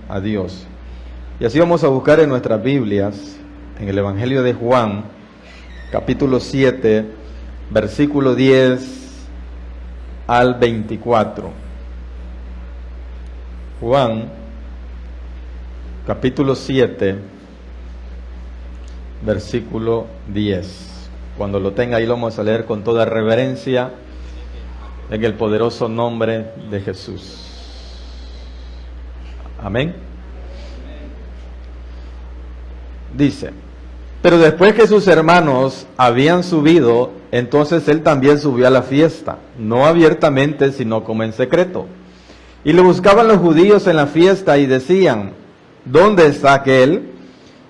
a Dios. Y así vamos a buscar en nuestras Biblias, en el Evangelio de Juan, capítulo 7, versículo 10 al 24. Juan, capítulo 7, versículo 10. Cuando lo tenga ahí lo vamos a leer con toda reverencia, en el poderoso nombre de Jesús. Amén. Dice: pero después que sus hermanos habían subido, entonces él también subió a la fiesta, no abiertamente, sino como en secreto. Y le buscaban los judíos en la fiesta y decían: ¿dónde está aquel?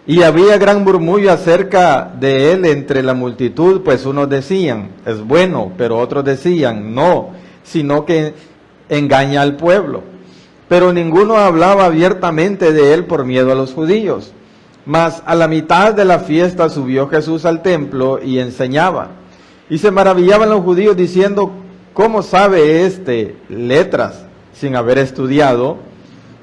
Y había gran murmullo acerca de él entre la multitud, pues unos decían: es bueno, pero otros decían: no, sino que engaña al pueblo. Pero ninguno hablaba abiertamente de él por miedo a los judíos. Mas a la mitad de la fiesta subió Jesús al templo y enseñaba. Y se maravillaban los judíos diciendo: ¿cómo sabe éste letras sin haber estudiado?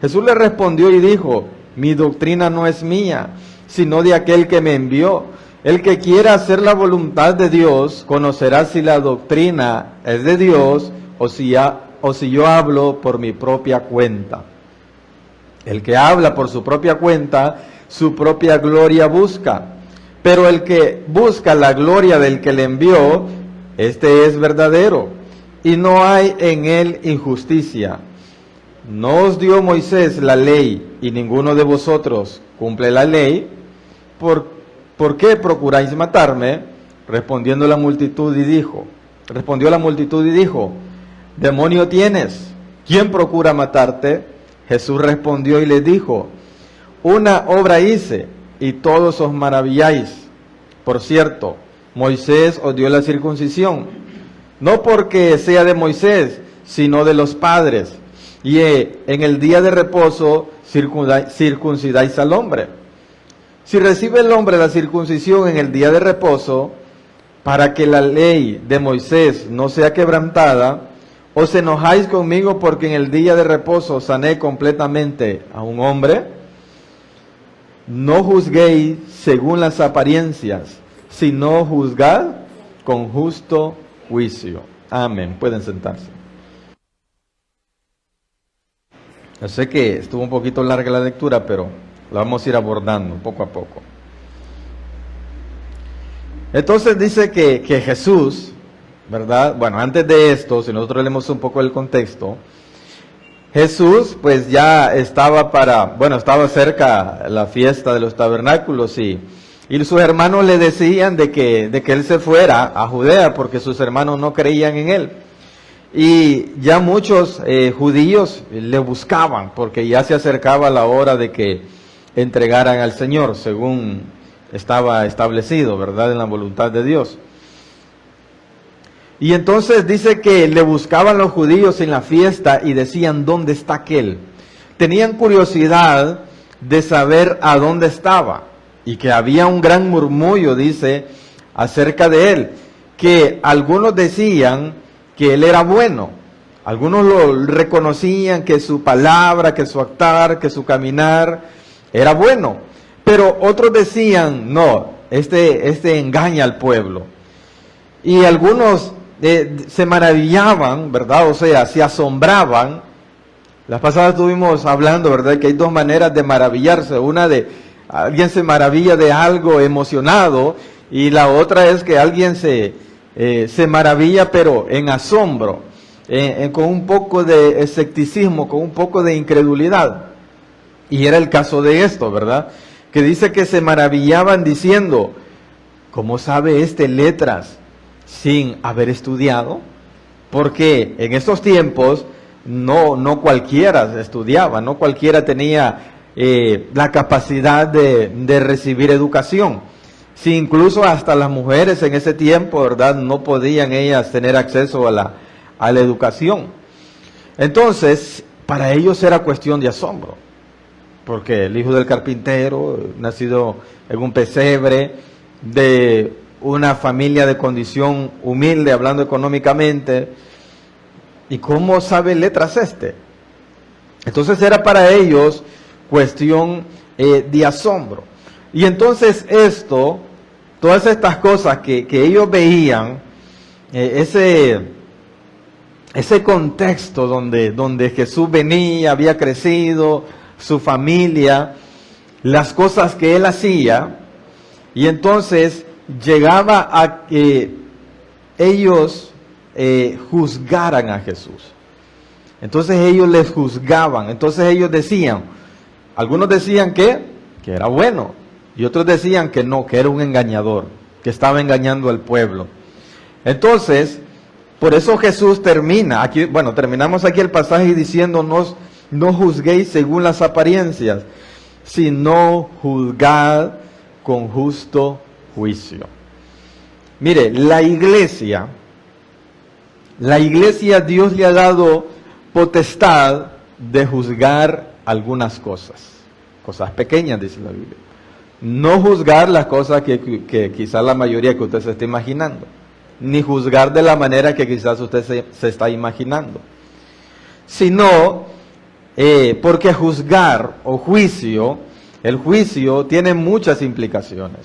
Jesús le respondió y dijo: mi doctrina no es mía, sino de aquel que me envió. El que quiera hacer la voluntad de Dios conocerá si la doctrina es de Dios o si yo hablo por mi propia cuenta. El que habla por su propia cuenta, su propia gloria busca. Pero el que busca la gloria del que le envió, este es verdadero, y no hay en él injusticia. ¿No os dio Moisés la ley y ninguno de vosotros cumple la ley? ¿Por qué procuráis matarme? Respondió la multitud y dijo: demonio tienes, ¿quién procura matarte? Jesús respondió y les dijo: una obra hice y todos os maravilláis. Por cierto, Moisés os dio la circuncisión, no porque sea de Moisés, sino de los padres. Y en el día de reposo circuncidáis al hombre. Si recibe el hombre la circuncisión en el día de reposo, para que la ley de Moisés no sea quebrantada, ¿os enojáis conmigo porque en el día de reposo sané completamente a un hombre? No juzguéis según las apariencias, sino juzgad con justo juicio. Amén. Pueden sentarse. Yo sé que estuvo un poquito larga la lectura, pero la vamos a ir abordando poco a poco. Entonces dice que Jesús, ¿verdad? Bueno, antes de esto, si nosotros leemos un poco el contexto, Jesús pues ya estaba estaba cerca la fiesta de los tabernáculos y sus hermanos le decían de que él se fuera a Judea porque sus hermanos no creían en él. Y ya muchos judíos le buscaban porque ya se acercaba la hora de que entregaran al Señor, según estaba establecido, ¿verdad?, en la voluntad de Dios. Y entonces dice que le buscaban los judíos en la fiesta y decían: ¿dónde está aquel? Tenían curiosidad de saber a dónde estaba y que había un gran murmullo, dice, acerca de él, que algunos decían que él era bueno, algunos lo reconocían, que su palabra, que su actuar, que su caminar era bueno, pero otros decían: no, este engaña al pueblo. Y algunos se maravillaban, ¿verdad? O sea, se asombraban. La pasada estuvimos hablando, ¿verdad?, que hay dos maneras de maravillarse. Una de alguien se maravilla de algo emocionado, y la otra es que alguien se maravilla pero en asombro, con un poco de escepticismo, con un poco de incredulidad. Y era el caso de esto, ¿verdad? Que dice que se maravillaban diciendo: ¿cómo sabe este letras sin haber estudiado? Porque en estos tiempos no cualquiera estudiaba, no cualquiera tenía la capacidad de recibir educación. Si incluso hasta las mujeres en ese tiempo, ¿verdad?, no podían ellas tener acceso a la educación. Entonces, para ellos era cuestión de asombro, porque el hijo del carpintero, nacido en un pesebre, de una familia de condición humilde, hablando económicamente, ¿y cómo sabe letras este? Entonces era para ellos cuestión de asombro. Y entonces todas estas cosas que ellos veían, ese contexto donde Jesús venía, había crecido, su familia, las cosas que él hacía, y entonces llegaba a que ellos juzgaran a Jesús. Entonces ellos les juzgaban, entonces ellos decían, algunos decían que era bueno, y otros decían que no, que era un engañador, que estaba engañando al pueblo. Entonces, por eso Jesús terminamos aquí el pasaje diciéndonos, no juzguéis según las apariencias, sino juzgad con justo juicio. Mire, la iglesia Dios le ha dado potestad de juzgar algunas cosas pequeñas, dice la Biblia. No juzgar las cosas que quizás la mayoría que usted se está imaginando, ni juzgar de la manera que quizás usted se está imaginando, sino porque juzgar o juicio, el juicio tiene muchas implicaciones.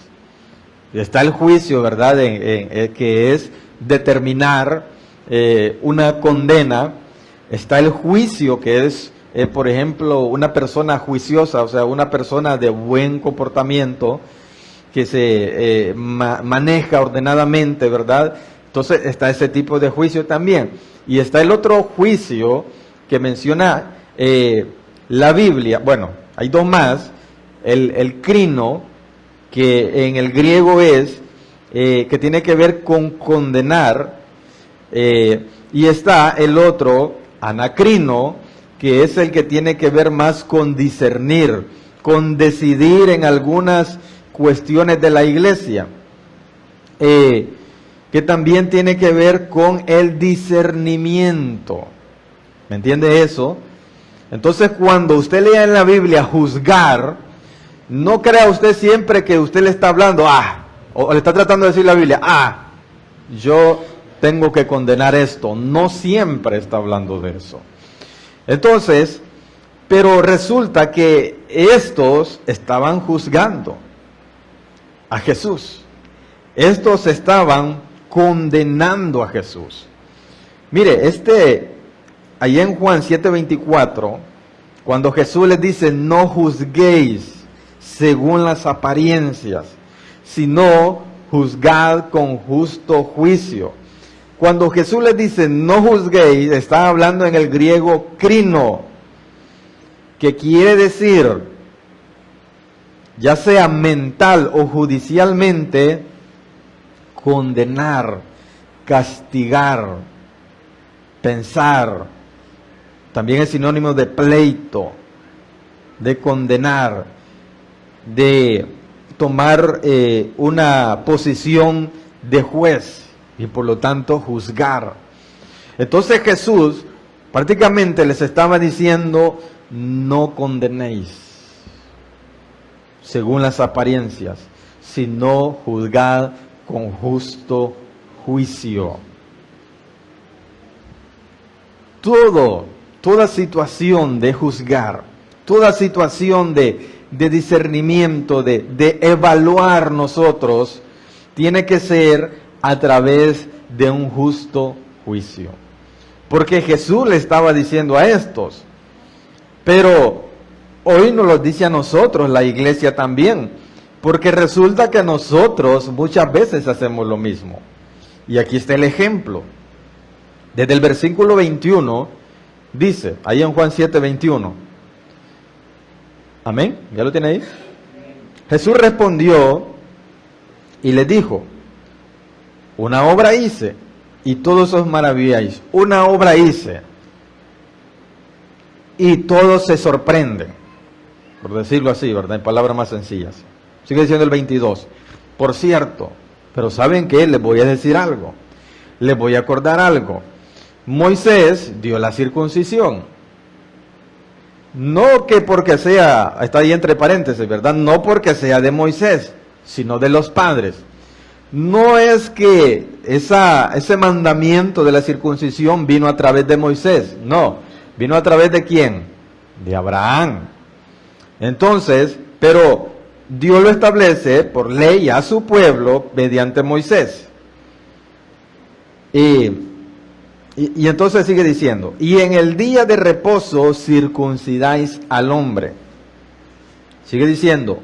Está el juicio, ¿verdad?, que es determinar una condena. Está el juicio que es, por ejemplo, una persona juiciosa, o sea, una persona de buen comportamiento, que se maneja ordenadamente, ¿verdad? Entonces está ese tipo de juicio también. Y está el otro juicio que menciona la Biblia. Bueno, hay dos más. El crino, que en el griego es, que tiene que ver con condenar, y está el otro, anacrino, que es el que tiene que ver más con discernir, con decidir en algunas cuestiones de la iglesia, que también tiene que ver con el discernimiento. ¿Me entiende eso? Entonces, cuando usted lea en la Biblia juzgar, no crea usted siempre que usted le está hablando, o le está tratando de decir la Biblia, yo tengo que condenar esto. No siempre está hablando de eso. Entonces, pero resulta que estos estaban juzgando a Jesús. Estos estaban condenando a Jesús. Mire, ahí en Juan 7:24, cuando Jesús les dice, no juzguéis según las apariencias, sino juzgad con justo juicio. Cuando Jesús les dice, no juzguéis, está hablando en el griego crino, que quiere decir, ya sea mental o judicialmente, condenar, castigar, pensar. También es sinónimo de pleito, de condenar, de tomar una posición de juez y por lo tanto juzgar. Entonces Jesús prácticamente les estaba diciendo, no condenéis según las apariencias, sino juzgad con justo juicio. Toda situación de juzgar, toda situación de discernimiento, de evaluar nosotros, tiene que ser a través de un justo juicio. Porque Jesús le estaba diciendo a estos, pero hoy nos lo dice a nosotros, la iglesia también, porque resulta que nosotros muchas veces hacemos lo mismo. Y aquí está el ejemplo. Desde el versículo 21, dice, ahí en Juan 7:21. Amén, ¿ya lo tiene ahí? Jesús respondió y les dijo, una obra hice y todos os maravilláis. Una obra hice y todos se sorprenden, por decirlo así, ¿verdad? En palabras más sencillas. Sigue diciendo el 22. Por cierto, pero ¿saben qué? Les voy a decir algo. Les voy a acordar algo. Moisés dio la circuncisión. No que porque sea, está ahí entre paréntesis, ¿verdad? No porque sea de Moisés, sino de los padres. No es que ese mandamiento de la circuncisión vino a través de Moisés, no. ¿Vino a través de quién? De Abraham. Entonces, pero Dios lo establece por ley a su pueblo mediante Moisés. Y entonces sigue diciendo, y en el día de reposo circuncidáis al hombre. Sigue diciendo,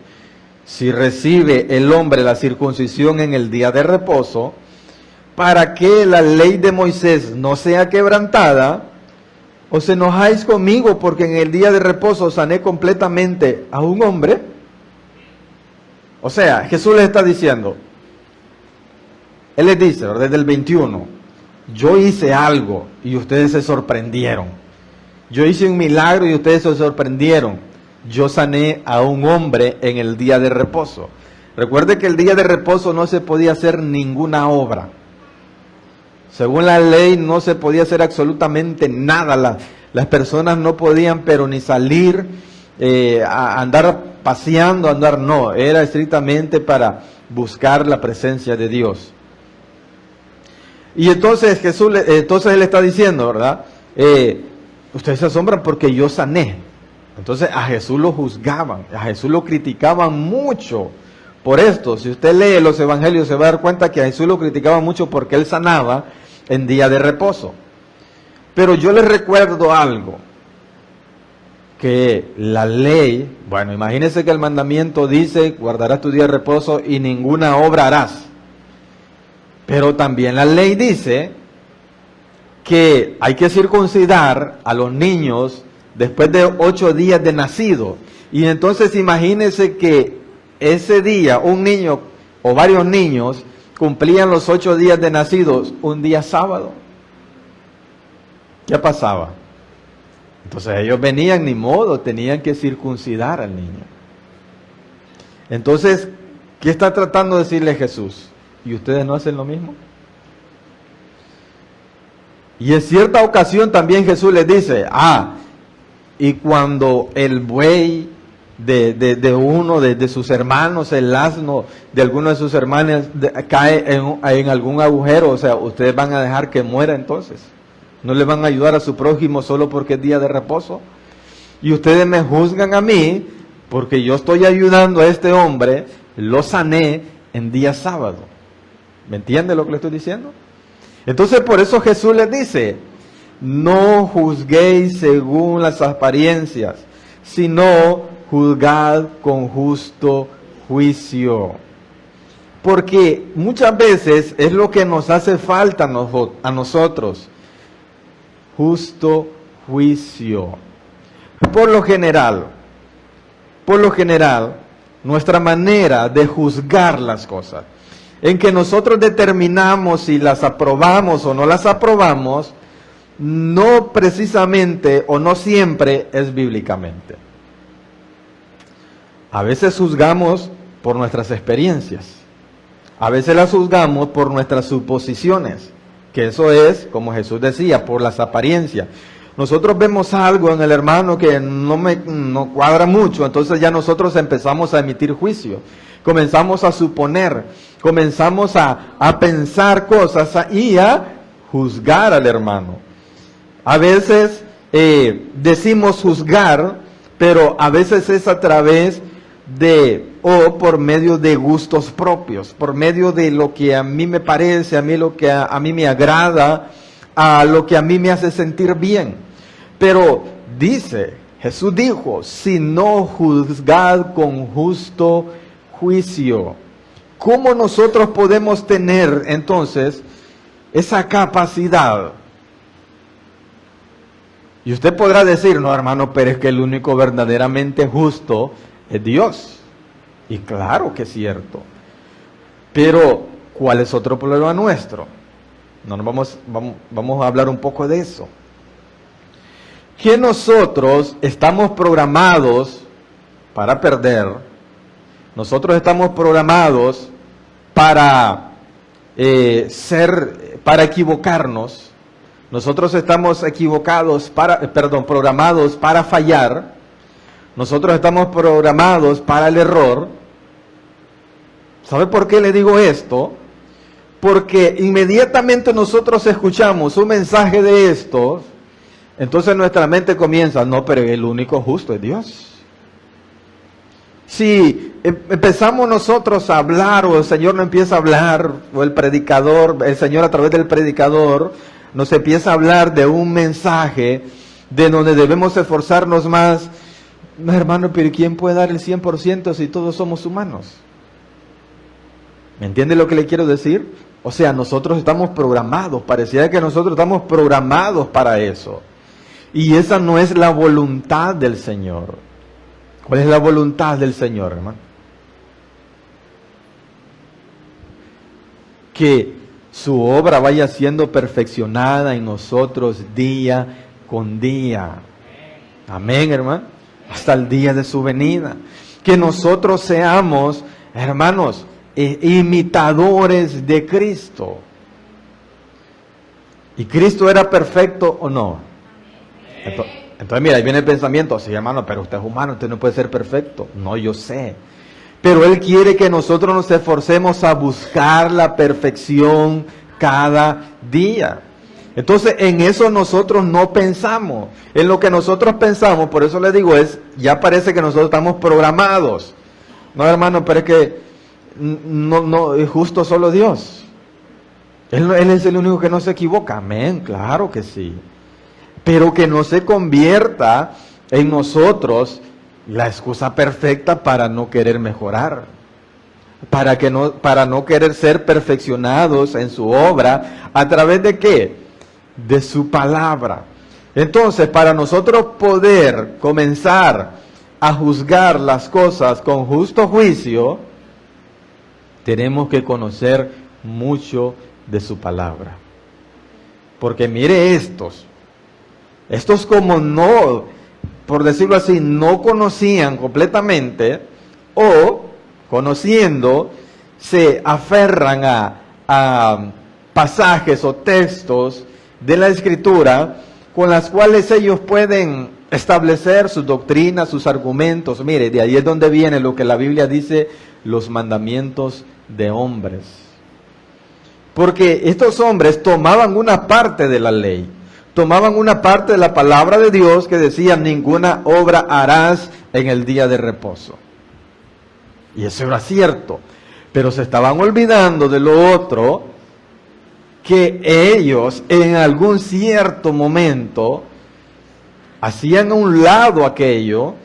si recibe el hombre la circuncisión en el día de reposo, para que la ley de Moisés no sea quebrantada, os enojáis conmigo porque en el día de reposo sané completamente a un hombre. O sea, Jesús les está diciendo, Él les dice, desde el 21, yo hice algo y ustedes se sorprendieron. Yo hice un milagro y ustedes se sorprendieron. Yo sané a un hombre en el día de reposo. Recuerde que el día de reposo no se podía hacer ninguna obra. Según la ley no se podía hacer absolutamente nada. Las personas no podían pero ni salir a andar paseando, no. Era estrictamente para buscar la presencia de Dios. Y entonces Él está diciendo, ¿verdad? Ustedes se asombran porque yo sané. Entonces a Jesús lo juzgaban, a Jesús lo criticaban mucho por esto. Si usted lee los evangelios se va a dar cuenta que a Jesús lo criticaban mucho porque Él sanaba en día de reposo. Pero yo les recuerdo algo, que la ley, bueno, imagínense que el mandamiento dice, guardarás tu día de reposo y ninguna obra harás. Pero también la ley dice que hay que circuncidar a los niños después de 8 días de nacido. Y entonces imagínense que ese día un niño o varios niños cumplían los 8 días de nacidos un día sábado. ¿Qué pasaba? Entonces ellos venían, ni modo, tenían que circuncidar al niño. Entonces, ¿qué está tratando de decirle Jesús? ¿Y ustedes no hacen lo mismo? Y en cierta ocasión también Jesús les dice, y cuando el buey de uno de sus hermanos, el asno de alguno de sus hermanos cae en algún agujero, o sea, ustedes van a dejar que muera entonces. No le van a ayudar a su prójimo solo porque es día de reposo. Y ustedes me juzgan a mí porque yo estoy ayudando a este hombre, lo sané en día sábado. ¿Me entiende lo que le estoy diciendo? Entonces por eso Jesús les dice, no juzguéis según las apariencias, sino juzgad con justo juicio. Porque muchas veces es lo que nos hace falta a nosotros. Justo juicio. Por lo general, nuestra manera de juzgar las cosas, en que nosotros determinamos si las aprobamos o no las aprobamos, no precisamente o no siempre es bíblicamente. A veces juzgamos por nuestras experiencias, a veces las juzgamos por nuestras suposiciones, que eso es, como Jesús decía, por las apariencias. Nosotros vemos algo en el hermano que no cuadra mucho, entonces ya nosotros empezamos a emitir juicio, comenzamos a suponer, comenzamos a pensar cosas y a juzgar al hermano. A veces decimos juzgar, pero a veces es a través o por medio de gustos propios, por medio de lo que a mí me parece, a mí lo que a mí me agrada, a lo que a mí me hace sentir bien. Pero Jesús dijo, si no juzgad con justo juicio. ¿Cómo nosotros podemos tener entonces esa capacidad? Y usted podrá decir, no hermano, pero es que el único verdaderamente justo es Dios. Y claro que es cierto. Pero, ¿cuál es otro problema nuestro? Vamos a hablar un poco de eso. Que nosotros estamos programados para perder. Nosotros estamos programados para para equivocarnos. Nosotros estamos programados para fallar. Nosotros estamos programados para el error. ¿Sabe por qué le digo esto? Porque inmediatamente nosotros escuchamos un mensaje de estos, entonces nuestra mente comienza, no, pero el único justo es Dios. Si empezamos nosotros a hablar, o el Señor no empieza a hablar, o el predicador, el Señor a través del predicador, nos empieza a hablar de un mensaje de donde debemos esforzarnos más, hermano, pero ¿quién puede dar el 100% si todos somos humanos? ¿Me entiende lo que le quiero decir? O sea, nosotros estamos programados, pareciera que nosotros estamos programados para eso. Y esa no es la voluntad del Señor. ¿Cuál es la voluntad del Señor, hermano? Que su obra vaya siendo perfeccionada en nosotros día con día. Amén, hermano. Hasta el día de su venida. Que nosotros seamos, hermanos, imitadores de Cristo. ¿Y Cristo era perfecto o no? Entonces mira, ahí viene el pensamiento, sí, hermano, pero usted es humano, usted no puede ser perfecto. No, yo sé. Pero Él quiere que nosotros nos esforcemos a buscar la perfección cada día. Entonces, en eso nosotros no pensamos. En lo que nosotros pensamos, por eso le digo, ya parece que nosotros estamos programados. No, hermano, pero es que no es justo solo Dios. Él es el único que no se equivoca. Amén, claro que sí. Pero que no se convierta en nosotros la excusa perfecta para no querer mejorar, para no querer ser perfeccionados en su obra. ¿A través de qué? De su palabra. Entonces, para nosotros poder comenzar a juzgar las cosas con justo juicio, tenemos que conocer mucho de su palabra. Porque mire estos como no, por decirlo así, no conocían completamente, o conociendo, se aferran a pasajes o textos de la Escritura con las cuales ellos pueden establecer sus doctrinas, sus argumentos. Mire, de ahí es donde viene lo que la Biblia dice, los mandamientos de hombres. Porque estos hombres tomaban una parte de la ley, tomaban una parte de la palabra de Dios que decía, ninguna obra harás en el día de reposo. Y eso era cierto, pero se estaban olvidando de lo otro, que ellos en algún cierto momento hacían a un lado aquello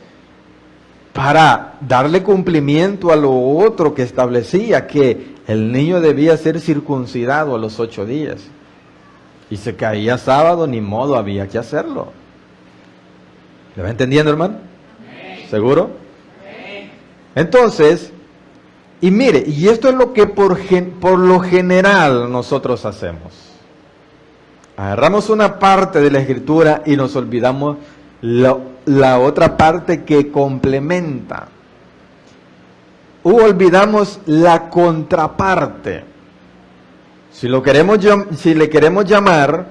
para darle cumplimiento a lo otro que establecía, que el niño debía ser circuncidado a los 8 días. Y se caía sábado, ni modo, había que hacerlo. ¿Le va entendiendo, hermano? ¿Seguro? Entonces, y mire, y esto es lo que por lo general nosotros hacemos. Agarramos una parte de la Escritura y nos olvidamos la otra parte que complementa. O olvidamos la contraparte. Si le queremos llamar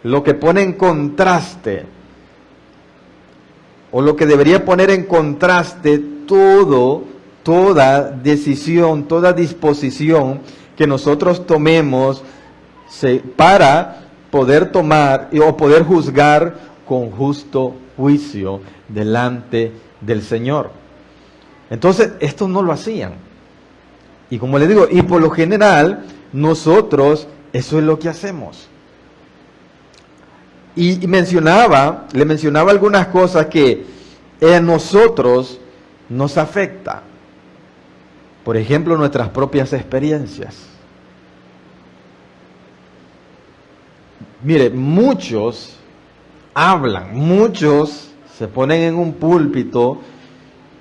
lo que pone en contraste, o lo que debería poner en contraste toda decisión, toda disposición que nosotros tomemos para poder tomar o poder juzgar con justo juicio delante del Señor. Entonces, esto no lo hacían. Y como les digo, y por lo general, nosotros, eso es lo que hacemos. Y le mencionaba algunas cosas que a nosotros nos afecta. Por ejemplo, nuestras propias experiencias. Mire, muchos hablan, muchos se ponen en un púlpito,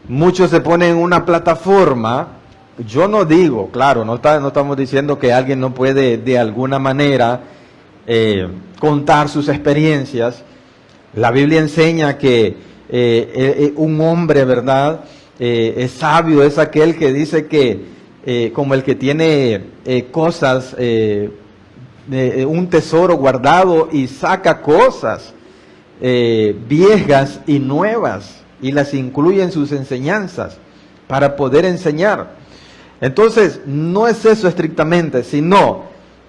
muchos se ponen en una plataforma. Yo no digo, claro, no estamos diciendo que alguien no puede de alguna manera contar sus experiencias. La Biblia enseña que un hombre, ¿verdad? Es sabio, es aquel que dice que como el que tiene cosas, un tesoro guardado y saca cosas viejas y nuevas y las incluye en sus enseñanzas para poder enseñar. Entonces, no es eso estrictamente, sino,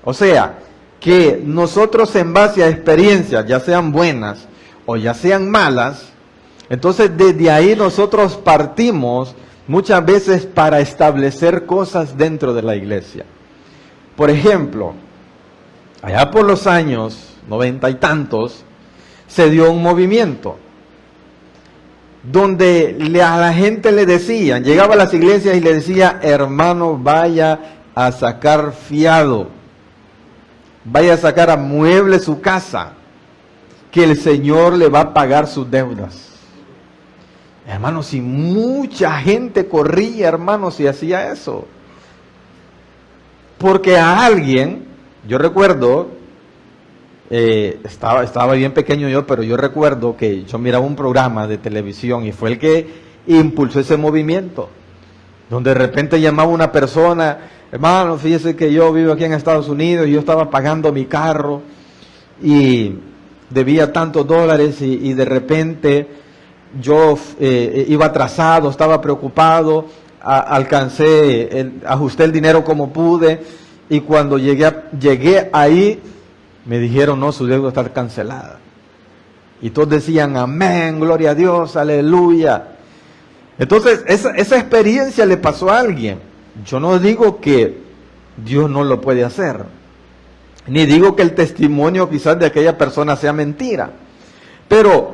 o sea, que nosotros en base a experiencias, ya sean buenas o ya sean malas, entonces desde ahí nosotros partimos muchas veces para establecer cosas dentro de la iglesia. Por ejemplo, allá por los años 90 y tantos, se dio un movimiento donde a la gente le decían, llegaba a las iglesias y le decía, hermano, vaya a sacar fiado, vaya a sacar a mueble su casa, que el Señor le va a pagar sus deudas. Hermanos, si mucha gente corría, hermanos, y hacía eso. Porque a alguien, yo recuerdo, estaba bien pequeño yo, pero yo recuerdo que yo miraba un programa de televisión y fue el que impulsó ese movimiento, donde de repente llamaba una persona, hermano, fíjese que yo vivo aquí en Estados Unidos y yo estaba pagando mi carro y debía tantos dólares y de repente yo iba atrasado, estaba preocupado, ajusté el dinero como pude y cuando llegué ahí me dijeron, no, su deuda está cancelada. Y todos decían, amén, gloria a Dios, aleluya. Entonces, esa experiencia le pasó a alguien. Yo no digo que Dios no lo puede hacer, ni digo que el testimonio quizás de aquella persona sea mentira. Pero,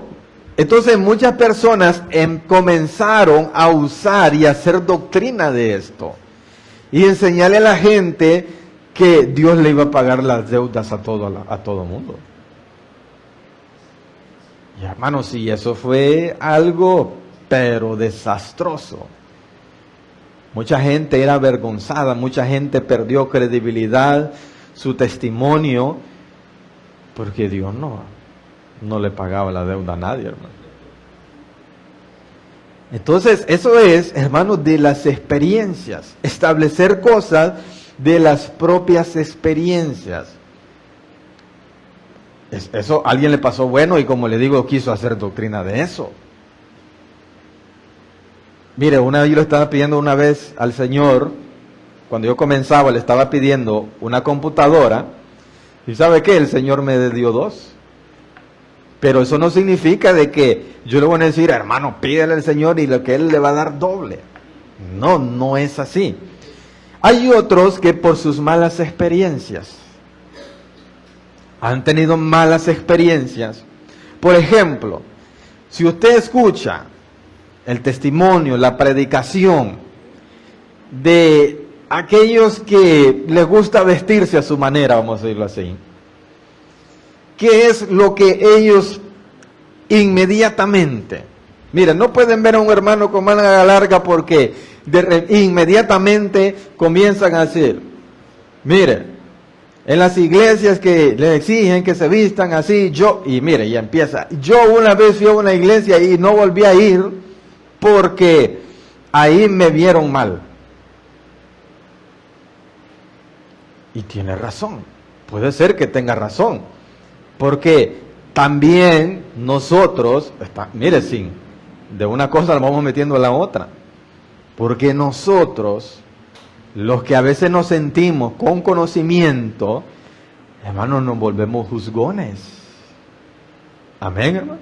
entonces muchas personas comenzaron a usar y a hacer doctrina de esto. Y enseñarle a la gente que Dios le iba a pagar las deudas a todo mundo. Y hermanos, sí, eso fue algo, pero desastroso. Mucha gente era avergonzada, mucha gente perdió credibilidad, su testimonio, porque Dios no le pagaba la deuda a nadie, hermano. Entonces, eso es, hermanos, de las experiencias, establecer cosas de las propias experiencias. Eso a alguien le pasó bueno y como le digo, quiso hacer doctrina de eso. Mire, yo le estaba pidiendo una vez al Señor, cuando yo comenzaba, le estaba pidiendo una computadora, y ¿sabe qué? El Señor me dio 2. Pero eso no significa de que yo le voy a decir, hermano, pídele al Señor y lo que Él le va a dar doble. No es así. Hay otros que por sus malas experiencias han tenido malas experiencias. Por ejemplo, si usted escucha el testimonio, la predicación de aquellos que les gusta vestirse a su manera, vamos a decirlo así, ¿qué es lo que ellos inmediatamente? Mira, no pueden ver a un hermano con manga larga porque inmediatamente comienzan a decir, mire, en las iglesias que les exigen que se vistan así, y empieza. Yo una vez fui a una iglesia y no volví a ir porque ahí me vieron mal. Y tiene razón, puede ser que tenga razón, porque también nosotros, de una cosa nos vamos metiendo a la otra, porque nosotros, los que a veces nos sentimos con conocimiento, hermanos, nos volvemos juzgones. Amén, hermano.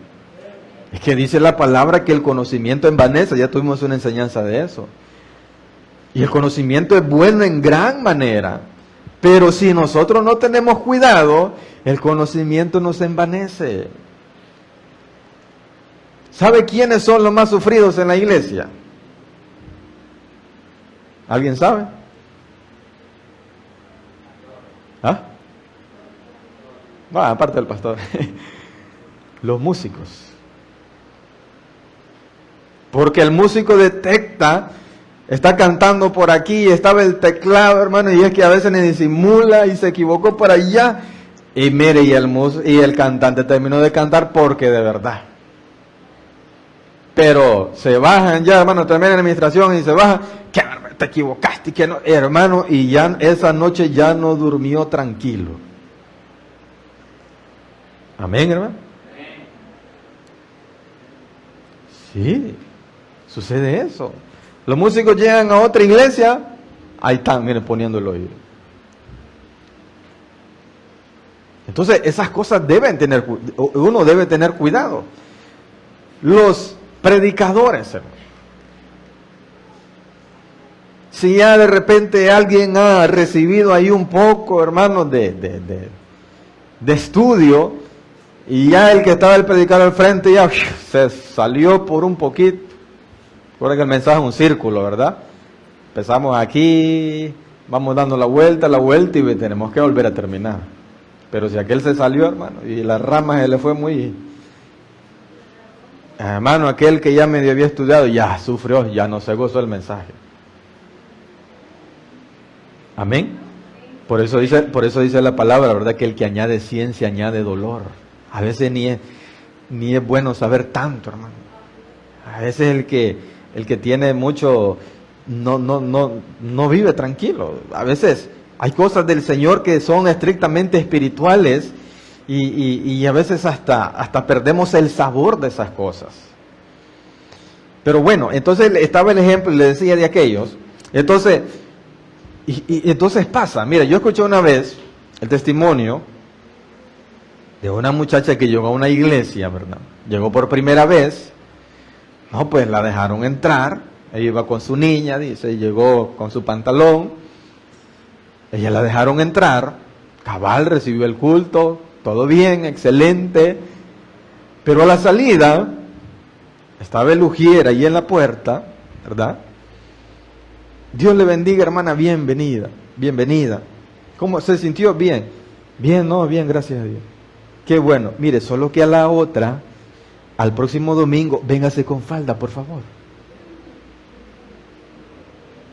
Es que dice la palabra que el conocimiento envanece, ya tuvimos una enseñanza de eso. Y el conocimiento es bueno en gran manera, pero si nosotros no tenemos cuidado, el conocimiento nos envanece. ¿Sabe quiénes son los más sufridos en la iglesia? ¿Alguien sabe? ¿Ah? Aparte del pastor. Los músicos. Porque el músico detecta, está cantando por aquí, estaba el teclado, hermano, y es que a veces ni disimula y se equivocó por allá. Y mire, y el cantante terminó de cantar porque de verdad. Pero se bajan ya, hermano, termina la administración y se bajan. ¿Qué, te equivocaste? Que no, hermano, y ya esa noche ya no durmió tranquilo. Amén, hermano. Sí, sucede eso. Los músicos llegan a otra iglesia, ahí están, miren, poniendo el oído. Entonces, esas cosas uno debe tener cuidado. Los predicadores, hermano. Si ya de repente alguien ha recibido ahí un poco, hermanos, de estudio, y ya el que estaba el predicador al frente ya se salió por un poquito. Recuerda que el mensaje es un círculo, ¿verdad? Empezamos aquí, vamos dando la vuelta y tenemos que volver a terminar. Pero si aquel se salió, hermano, y la rama se le fue muy... Hermano, aquel que ya medio había estudiado, ya sufrió, ya no se gozó el mensaje. Amén. Por eso dice la palabra, ¿verdad? Que el que añade ciencia añade dolor. A veces ni es bueno saber tanto, hermano. A veces el que tiene mucho no vive tranquilo. A veces hay cosas del Señor que son estrictamente espirituales y a veces hasta perdemos el sabor de esas cosas. Pero bueno, entonces estaba el ejemplo, le decía de aquellos. Entonces, entonces pasa. Mira, yo escuché una vez el testimonio de una muchacha que llegó a una iglesia, ¿verdad? Llegó por primera vez. No, pues la dejaron entrar. Ella iba con su niña, dice, llegó con su pantalón. Ella la dejaron entrar. Cabal, recibió el culto. Todo bien, excelente. Pero a la salida, estaba el ujier ahí en la puerta, ¿verdad? Dios le bendiga, hermana, bienvenida, bienvenida. ¿Cómo se sintió? Bien. Bien, no, bien, gracias a Dios. Qué bueno. Mire, solo que a la otra, al próximo domingo, véngase con falda, por favor.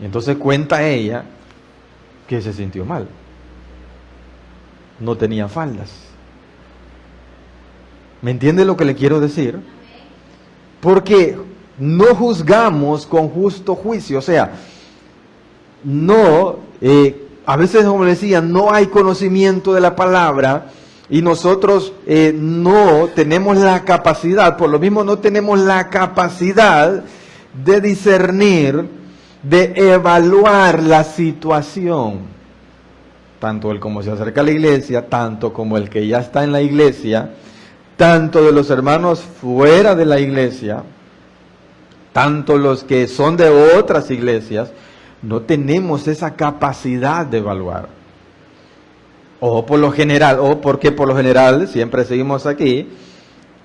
Y entonces cuenta ella que se sintió mal. No tenía faldas. ¿Me entiende lo que le quiero decir? Porque no juzgamos con justo juicio. O sea, no, a veces, como le decía, no hay conocimiento de la palabra y nosotros no tenemos la capacidad, por lo mismo no tenemos la capacidad de discernir, de evaluar la situación. Tanto el como se acerca a la iglesia, tanto como el que ya está en la iglesia, tanto de los hermanos fuera de la iglesia, tanto los que son de otras iglesias. No tenemos esa capacidad de evaluar. Porque por lo general, siempre seguimos aquí,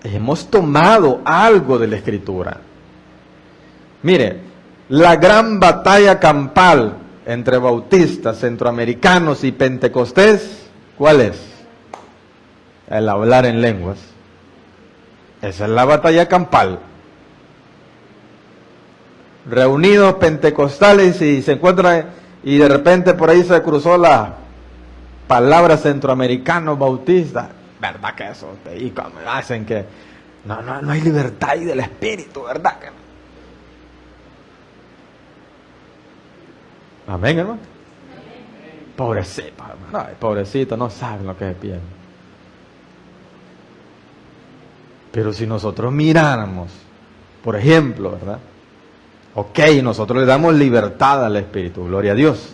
hemos tomado algo de la Escritura. Mire, la gran batalla campal entre bautistas, centroamericanos y pentecostés, ¿cuál es? El hablar en lenguas. Esa es la batalla campal. Reunidos pentecostales y se encuentran y de repente por ahí se cruzó la palabra centroamericano bautista. ¿Verdad que eso? Y como hacen que no hay libertad ahí del espíritu, ¿verdad que no? Amén, hermano. Pobrecito, hermano. Ay, pobrecito, no saben lo que se pierde. Pero si nosotros miráramos, por ejemplo, ¿verdad? Ok, nosotros le damos libertad al Espíritu, gloria a Dios.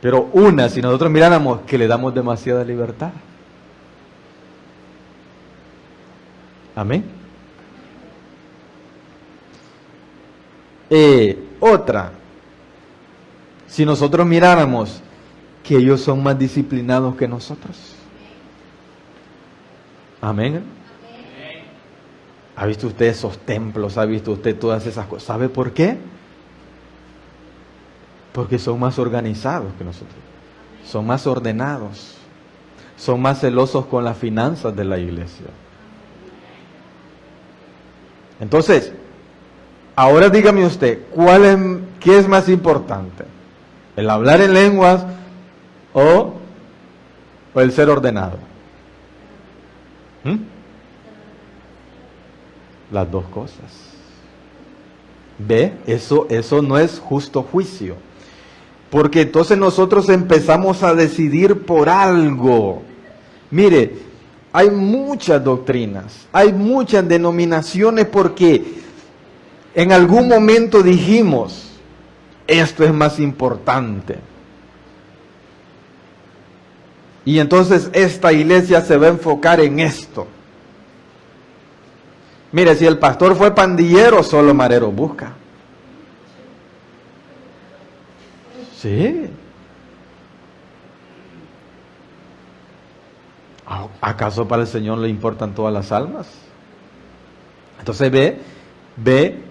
Pero si nosotros miráramos que le damos demasiada libertad. Amén. Otra, si nosotros miráramos que ellos son más disciplinados que nosotros. Amén. ¿Ha visto usted esos templos? ¿Ha visto usted todas esas cosas? ¿Sabe por qué? Porque son más organizados que nosotros. Son más ordenados. Son más celosos con las finanzas de la iglesia. Entonces, ahora dígame usted, ¿qué es más importante? ¿El hablar en lenguas o el ser ordenado? Las dos cosas. ¿Ve? Eso no es justo juicio. Porque entonces nosotros empezamos a decidir por algo. Mire, hay muchas doctrinas, hay muchas denominaciones porque en algún momento dijimos, esto es más importante. Y entonces esta iglesia se va a enfocar en esto. Mire, si el pastor fue pandillero, solo marero busca. Sí. ¿Acaso para el Señor le importan todas las almas? Entonces ve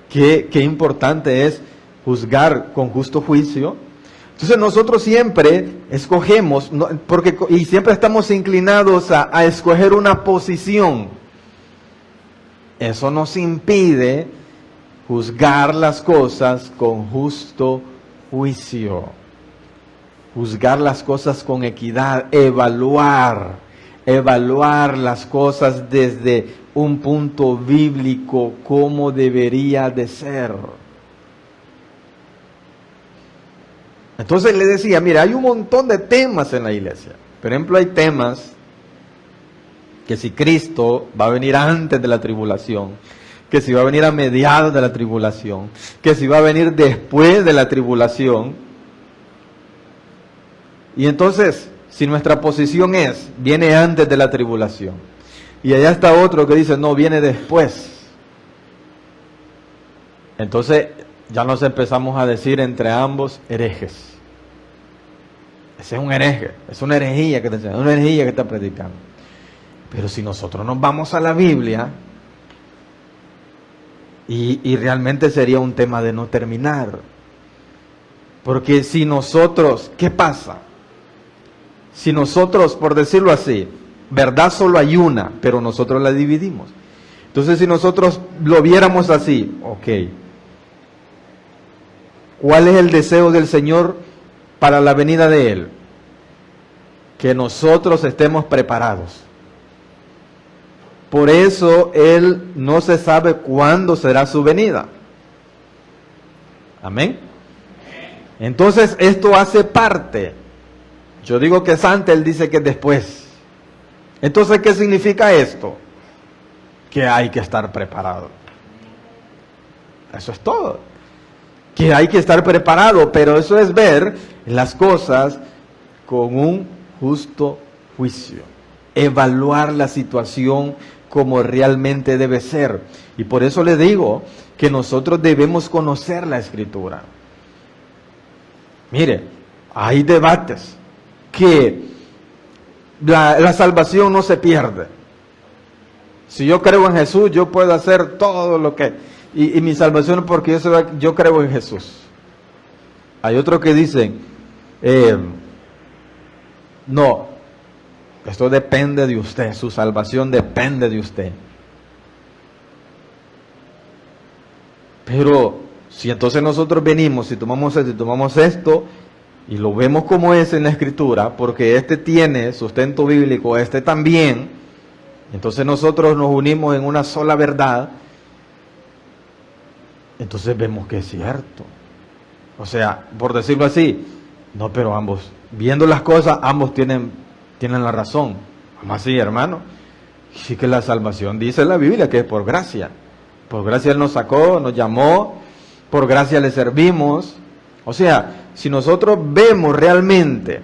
qué importante es juzgar con justo juicio. Entonces nosotros siempre escogemos, y siempre estamos inclinados a escoger una posición. Eso nos impide juzgar las cosas con justo juicio. Juzgar las cosas con equidad, evaluar las cosas desde un punto bíblico, como debería de ser. Entonces le decía, mira, hay un montón de temas en la iglesia. Por ejemplo, hay temas que si Cristo va a venir antes de la tribulación, que si va a venir a mediados de la tribulación, que si va a venir después de la tribulación. Y entonces, si nuestra posición viene antes de la tribulación, y allá está otro que dice, no, viene después. Entonces, ya nos empezamos a decir entre ambos herejes. Ese es un hereje, es una herejía que te enseña, una herejía que está predicando. Pero si nosotros nos vamos a la Biblia, y realmente sería un tema de no terminar. Porque si nosotros, ¿qué pasa? Si nosotros, por decirlo así, verdad solo hay una, pero nosotros la dividimos. Entonces, si nosotros lo viéramos así, ok. ¿Cuál es el deseo del Señor para la venida de Él? Que nosotros estemos preparados. Por eso Él no se sabe cuándo será su venida. Amén. Entonces, esto hace parte. Yo digo que es antes, Él dice que es después. Entonces, ¿qué significa esto? Que hay que estar preparado. Eso es todo. Que hay que estar preparado, pero eso es ver las cosas con un justo juicio. Evaluar la situación como realmente debe ser. Y por eso le digo que nosotros debemos conocer la Escritura. Mire, hay debates que la salvación no se pierde. Si yo creo en Jesús, yo puedo hacer todo lo que... Y mi salvación es porque yo creo en Jesús. Hay otros que dicen, no, esto depende de usted, su salvación depende de usted. Pero si entonces nosotros venimos y tomamos esto y lo vemos como es en la Escritura, porque este tiene sustento bíblico, este también, entonces nosotros nos unimos en una sola verdad, entonces vemos que es cierto. O sea, por decirlo así, no, pero ambos, viendo las cosas, ambos tienen la razón. ¿Cómo así, hermano? Sí, que la salvación dice en la Biblia que es por gracia. Por gracia Él nos sacó, nos llamó, por gracia le servimos. O sea, si nosotros vemos realmente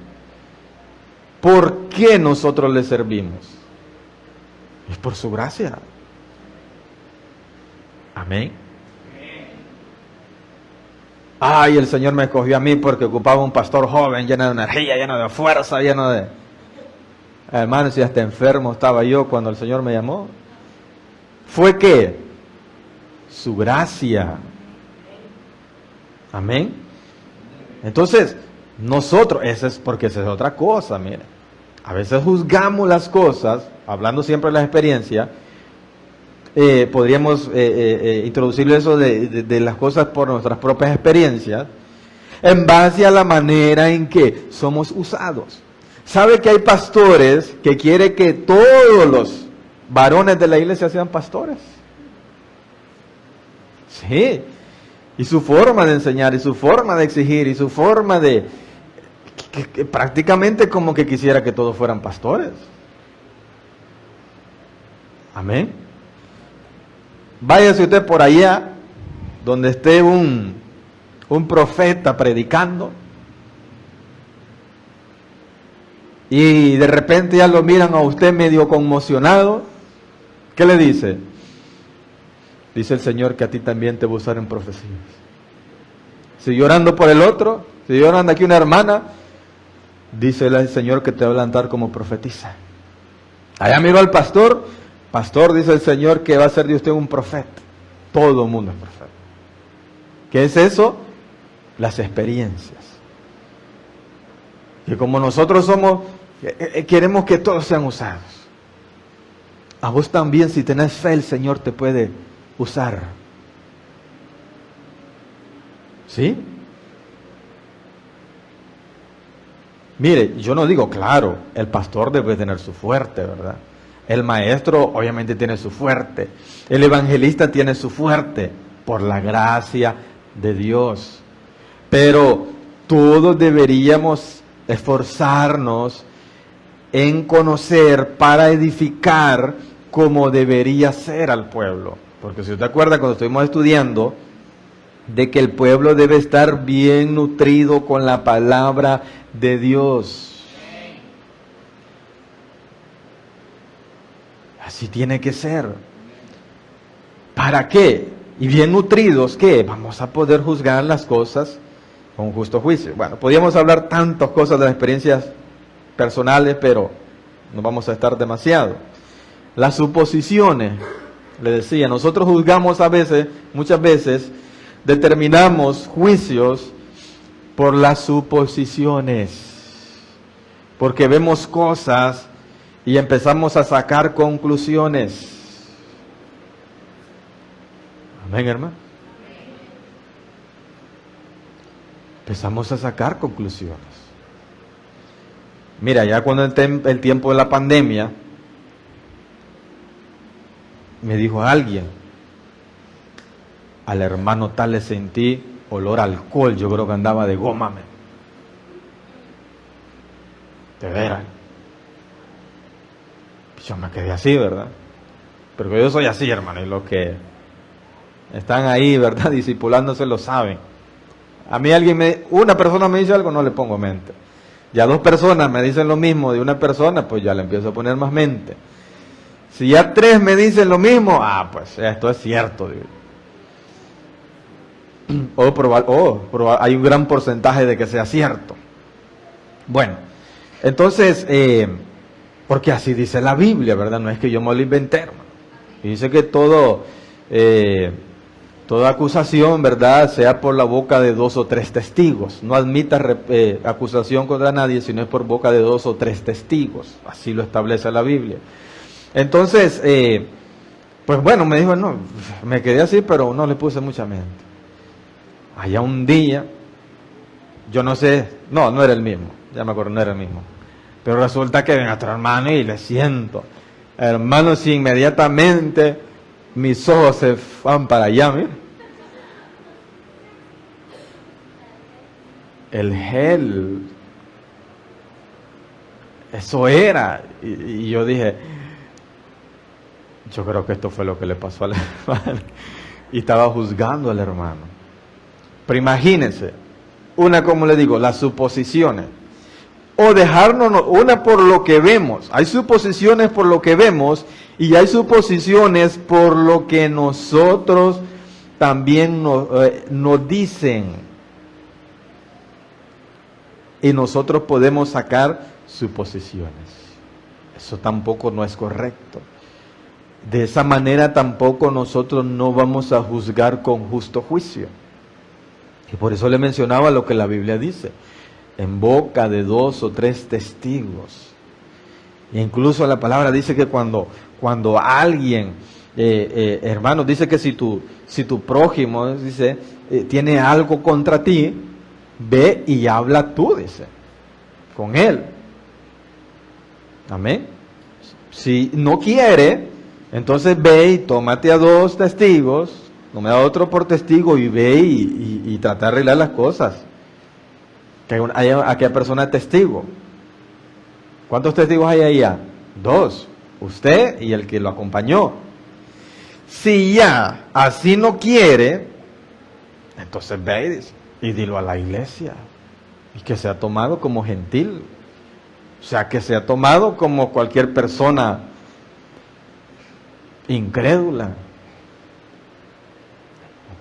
por qué nosotros le servimos, es por su gracia. Amén. Ay, el Señor me escogió a mí porque ocupaba un pastor joven, lleno de energía, lleno de fuerza, lleno de... Hermano, si hasta enfermo estaba yo cuando el Señor me llamó. ¿Fue qué? Su gracia. Amén. Entonces, nosotros, esa es otra cosa, mire. A veces juzgamos las cosas, hablando siempre de la experiencia, podríamos introducirle eso de las cosas por nuestras propias experiencias, en base a la manera en que somos usados. ¿Sabe que hay pastores que quieren que todos los varones de la iglesia sean pastores? Sí. Y su forma de enseñar, y su forma de exigir, y su forma de... que prácticamente como que quisiera que todos fueran pastores. Amén. Váyase usted por allá, donde esté un profeta predicando, y de repente ya lo miran a usted medio conmocionado. ¿Qué le dice? Dice el Señor que a ti también te va a usar en profecías. Sigue orando por el otro, Si yo ando aquí una hermana, dice el Señor que te va a levantar como profetisa. Allá miró al pastor, pastor, dice el Señor que va a ser de usted un profeta. Todo el mundo es profeta. ¿Qué es eso? Las experiencias. Y como nosotros somos, queremos que todos sean usados. A vos también, si tenés fe, el Señor te puede usar. ¿Sí? Mire, yo no digo, claro, el pastor debe tener su fuerte, ¿verdad? El maestro obviamente tiene su fuerte. El evangelista tiene su fuerte, por la gracia de Dios. Pero todos deberíamos esforzarnos en conocer para edificar como debería ser al pueblo. Porque si usted acuerda cuando estuvimos estudiando de que el pueblo debe estar bien nutrido con la palabra de Dios. Así tiene que ser. ¿Para qué? Y bien nutridos, ¿qué? Vamos a poder juzgar las cosas con justo juicio. Bueno, podríamos hablar tantas cosas de las experiencias personales, pero no vamos a estar demasiado. Las suposiciones, le decía, nosotros juzgamos a veces, muchas veces, determinamos juicios por las suposiciones, porque vemos cosas y empezamos a sacar conclusiones. Amén, hermano. Empezamos a sacar conclusiones. Mira, ya cuando el tiempo de la pandemia, me dijo alguien, al hermano tal le sentí olor a alcohol, yo creo que andaba de goma, de veras. Yo me quedé así, ¿verdad? Pero yo soy así, hermano, y los que están ahí, ¿verdad?, discipulándose lo saben. A mí una persona me dice algo, no le pongo mente. Ya 2 personas me dicen lo mismo de una persona, pues ya le empiezo a poner más mente. Si ya 3 me dicen lo mismo, pues esto es cierto. Hay un gran porcentaje de que sea cierto. Bueno, entonces, porque así dice la Biblia, ¿verdad? No es que yo me lo inventé, hermano. Y dice que toda acusación, ¿verdad?, sea por la boca de 2 o 3 testigos. No admita acusación contra nadie, sino es por boca de 2 o 3 testigos. Así lo establece la Biblia. Entonces, pues bueno, me dijo, no, me quedé así, pero no le puse mucha mente. Allá un día, yo no sé, no era el mismo, ya me acuerdo, no era el mismo. Pero resulta que ven a otro hermano y le siento. Hermano, si inmediatamente mis ojos se van para allá, mira. El gel, eso era. Y yo dije, yo creo que esto fue lo que le pasó al hermano. Y estaba juzgando al hermano. Pero imagínense, como le digo, las suposiciones. O dejarnos, una por lo que vemos. Hay suposiciones por lo que vemos y hay suposiciones por lo que nosotros también nos dicen. Y nosotros podemos sacar suposiciones. Eso tampoco no es correcto. De esa manera tampoco nosotros no vamos a juzgar con justo juicio. Y por eso le mencionaba lo que la Biblia dice. En boca de 2 o 3 testigos. E incluso la palabra dice que cuando alguien, hermano, dice que si tu prójimo, dice, tiene algo contra ti, ve y habla tú, dice, con él. Amén. Si no quiere, entonces ve y tómate a 2 testigos, no me da otro por testigo y ve y trata de arreglar las cosas. Que haya aquella persona testigo. ¿Cuántos testigos hay allá? 2. Usted y el que lo acompañó. Si ya así no quiere, entonces ve y dilo a la iglesia. Y que sea tomado como gentil. O sea, que sea tomado como cualquier persona incrédula.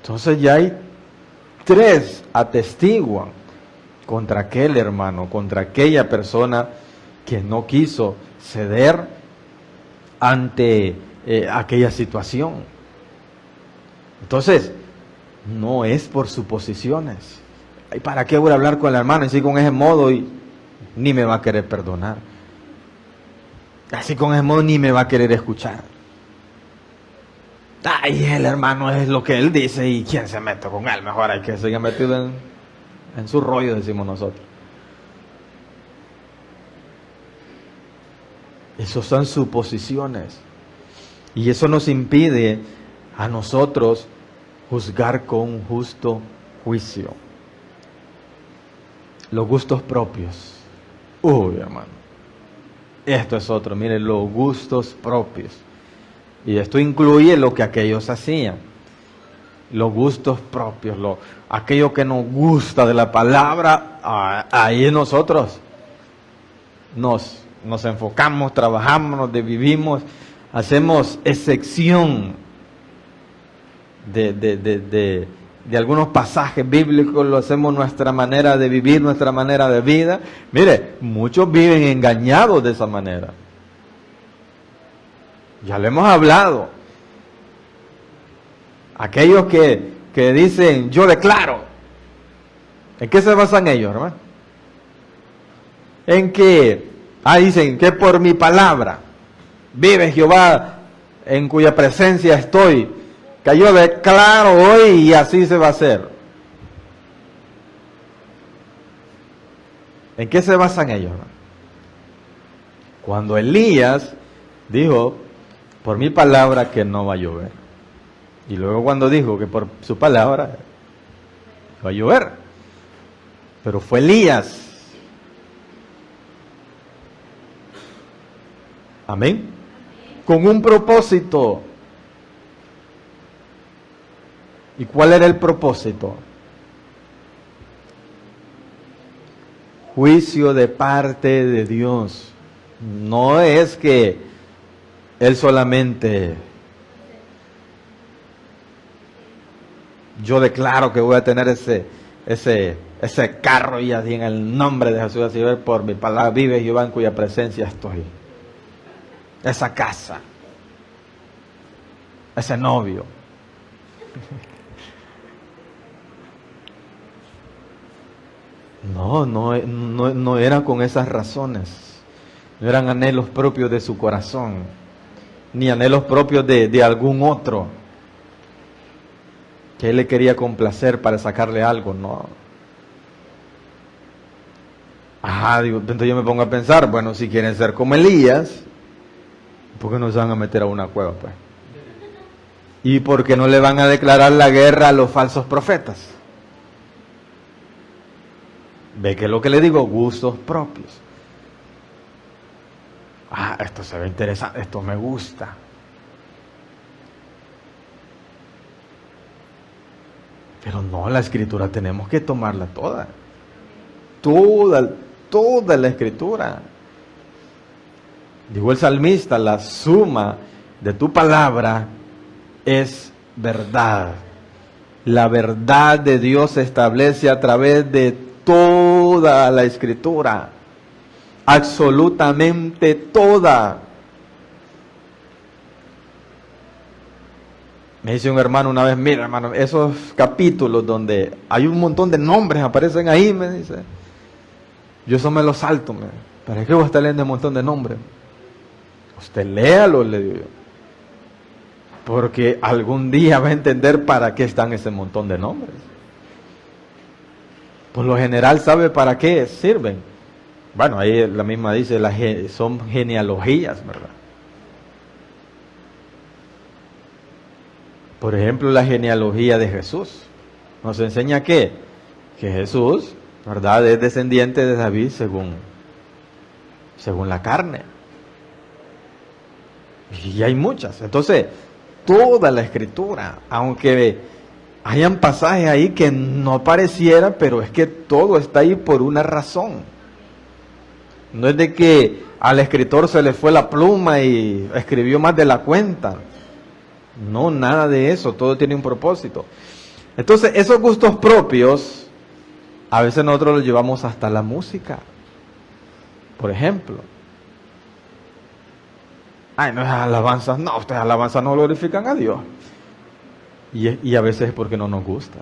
Entonces ya hay 3 atestiguan. contra aquel hermano, contra aquella persona que no quiso ceder ante aquella situación. Entonces, no es por suposiciones. ¿Y para qué voy a hablar con el hermano así con ese modo y ni me va a querer perdonar? Así con ese modo ni me va a querer escuchar. Ay, el hermano es lo que él dice y quién se mete con él. Mejor hay que seguir metido en su rollo, decimos nosotros. Esas son suposiciones. Y eso nos impide a nosotros juzgar con un justo juicio. Los gustos propios. Uy, hermano. Esto es otro. Mire, los gustos propios. Y esto incluye lo que aquellos hacían. Los gustos propios. Aquello que nos gusta de la palabra. Ahí nosotros nos enfocamos, trabajamos, nos vivimos, hacemos excepción de algunos pasajes bíblicos, lo hacemos nuestra manera de vivir, nuestra manera de vida. Mire, muchos viven engañados de esa manera. Ya lo hemos hablado. Aquellos que dicen, yo declaro. ¿En qué se basan ellos, hermano? En que dicen que por mi palabra vive Jehová, en cuya presencia estoy, que yo declaro hoy y así se va a hacer. ¿En qué se basan ellos, hermano? Cuando Elías dijo, por mi palabra que no va a llover. Y luego cuando dijo que por su palabra va a llover. Pero fue Elías. Amén. Con un propósito. ¿Y cuál era el propósito? Juicio de parte de Dios. No es que Él solamente, yo declaro que voy a tener ese carro y así en el nombre de Jesús, así por mi palabra vive Jehová en cuya presencia estoy. Esa casa, ese novio. No era con esas razones. No eran anhelos propios de su corazón, ni anhelos propios de algún otro que él le quería complacer para sacarle algo, no. Digo, entonces yo me pongo a pensar, bueno, si quieren ser como Elías, ¿por qué no se van a meter a una cueva, pues? ¿Y por qué no le van a declarar la guerra a los falsos profetas? ¿Ve que es lo que le digo? Gustos propios. Esto se ve interesante, esto me gusta. Pero no, la escritura tenemos que tomarla toda. Toda la escritura. Dijo el salmista, la suma de tu palabra es verdad. La verdad de Dios se establece a través de toda la escritura. Absolutamente toda. Me dice un hermano una vez, mira hermano, esos capítulos donde hay un montón de nombres aparecen ahí, me dice. Yo eso me lo salto, ¿para qué voy a estar leyendo un montón de nombres? Usted léalo, le digo yo. Porque algún día va a entender para qué están ese montón de nombres. Por lo general sabe para qué sirven. Bueno, ahí la misma dice, son genealogías, ¿verdad? Por ejemplo, la genealogía de Jesús. Nos enseña que Jesús, ¿verdad?, es descendiente de David según la carne. Y hay muchas. Entonces, toda la escritura, aunque hayan pasajes ahí que no pareciera, pero es que todo está ahí por una razón. No es de que al escritor se le fue la pluma y escribió más de la cuenta. No, nada de eso, todo tiene un propósito. Entonces, esos gustos propios A veces nosotros lo llevamos hasta la música. Por ejemplo. Ay, no es alabanza. No, ustedes alabanza no glorifican a Dios. Y a veces es porque no nos gusta.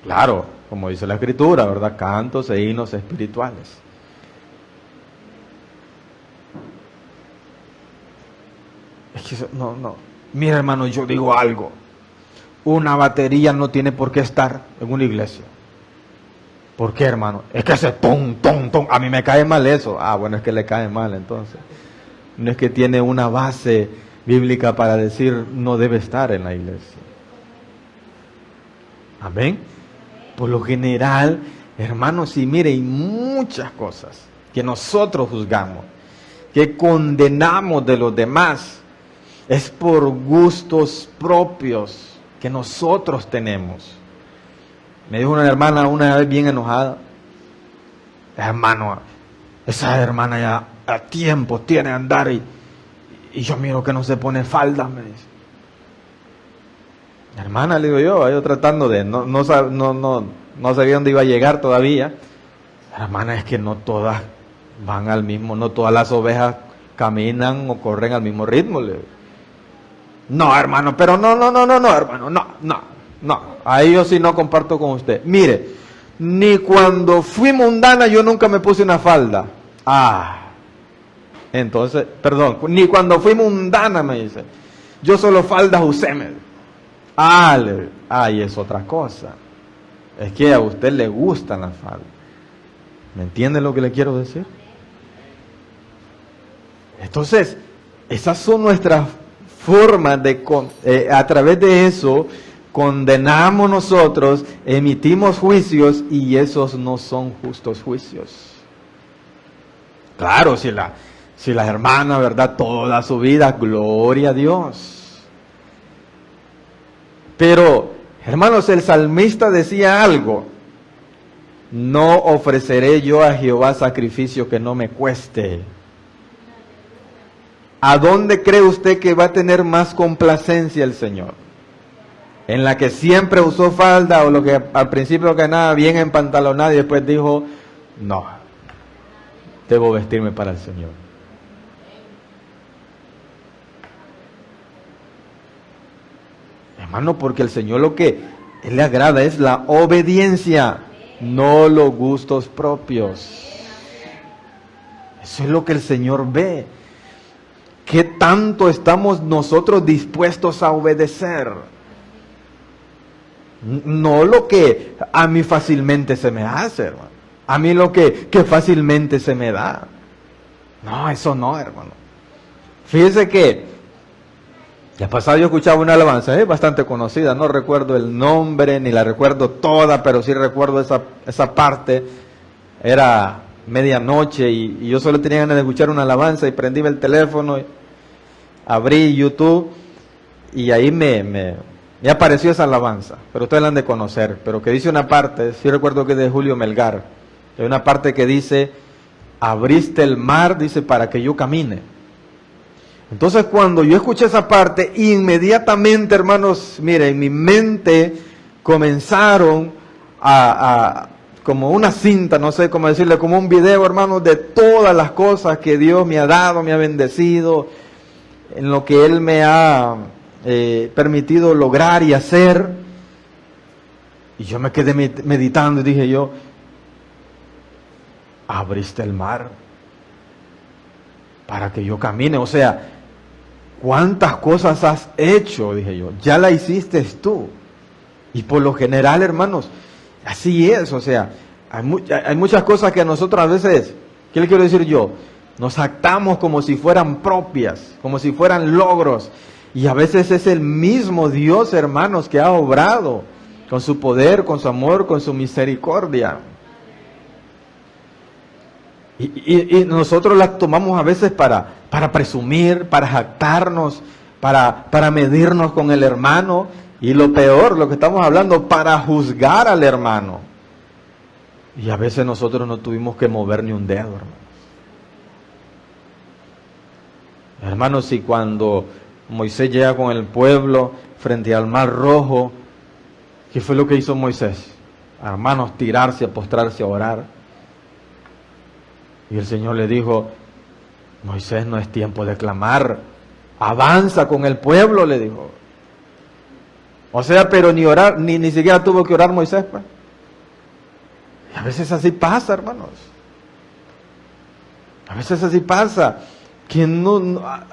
Claro, como dice la Escritura, ¿verdad? Cantos e himnos espirituales. Es que no. Mira, hermano, yo digo algo. Una batería no tiene por qué estar en una iglesia. ¿Por qué, hermano? Es que ese ton. A mí me cae mal eso. Ah, bueno, es que le cae mal entonces. No es que tiene una base bíblica para decir no debe estar en la iglesia. Amén. Por lo general, hermanos, y mire, hay muchas cosas que nosotros juzgamos, que condenamos de los demás, es por gustos propios que nosotros tenemos. Me dijo una hermana una vez bien enojada: hermano, esa hermana ya a tiempo tiene que andar y yo miro que no se pone falda, me dice. Hermana, le digo yo tratando de, no sabía dónde iba a llegar todavía. Hermana, es que no todas van al mismo, no todas las ovejas caminan o corren al mismo ritmo. Le digo. No, hermano, pero no, hermano, no. Ahí yo sí no comparto con usted. Mire, ni cuando fui mundana yo nunca me puse una falda. Entonces, perdón, ni cuando fui mundana, me dice. Yo solo faldas usé, me dice. Y es otra cosa. Es que a usted le gustan las faldas. ¿Me entiende lo que le quiero decir? Entonces, esas son nuestras formas de, a través de eso, condenamos nosotros, emitimos juicios y esos no son justos juicios. Claro, si la hermana, ¿verdad? Toda su vida, gloria a Dios. Pero, hermanos, el salmista decía algo: no ofreceré yo a Jehová sacrificio que no me cueste. ¿A dónde cree usted que va a tener más complacencia el Señor? ¿En la que siempre usó falda o lo que al principio que nada bien empantalonada y después dijo, no, debo vestirme para el Señor? Hermano, porque el Señor lo que Él le agrada es la obediencia, no los gustos propios. Eso es lo que el Señor ve. ¿Qué tanto estamos nosotros dispuestos a obedecer? No lo que a mí fácilmente se me hace, hermano. A mí lo que fácilmente se me da. No, eso no, hermano. Fíjese que la pasada yo escuchaba una alabanza, bastante conocida, no recuerdo el nombre, ni la recuerdo toda, pero sí recuerdo esa parte. Era medianoche y yo solo tenía ganas de escuchar una alabanza y prendí el teléfono, abrí YouTube y ahí me apareció esa alabanza, pero ustedes la han de conocer, pero que dice una parte, sí recuerdo que es de Julio Melgar, hay una parte que dice, abriste el mar, dice, para que yo camine. Entonces cuando yo escuché esa parte, inmediatamente, hermanos, mire, en mi mente comenzaron a como una cinta, no sé cómo decirle, como un video, hermanos, de todas las cosas que Dios me ha dado, me ha bendecido, en lo que Él me ha permitido lograr y hacer. Y yo me quedé meditando y dije yo, abriste el mar para que yo camine. O sea, ¿cuántas cosas has hecho? Dije yo, ya la hiciste tú. Y por lo general, hermanos, así es. O sea, hay muchas cosas que nosotros a veces, ¿qué le quiero decir yo? Nos jactamos como si fueran propias, como si fueran logros. Y a veces es el mismo Dios, hermanos, que ha obrado con su poder, con su amor, con su misericordia. Y nosotros las tomamos a veces para presumir, para jactarnos, para medirnos con el hermano. Y lo peor, lo que estamos hablando, para juzgar al hermano. Y a veces nosotros no tuvimos que mover ni un dedo, hermano. Hermanos, y cuando Moisés llega con el pueblo frente al Mar Rojo, ¿qué fue lo que hizo Moisés? hermanos, tirarse, a postrarse, a orar. Y el Señor le dijo, Moisés, no es tiempo de clamar, avanza con el pueblo, le dijo. O sea, pero ni orar, ni siquiera tuvo que orar Moisés, pues. Y a veces así pasa, hermanos. A veces así pasa, que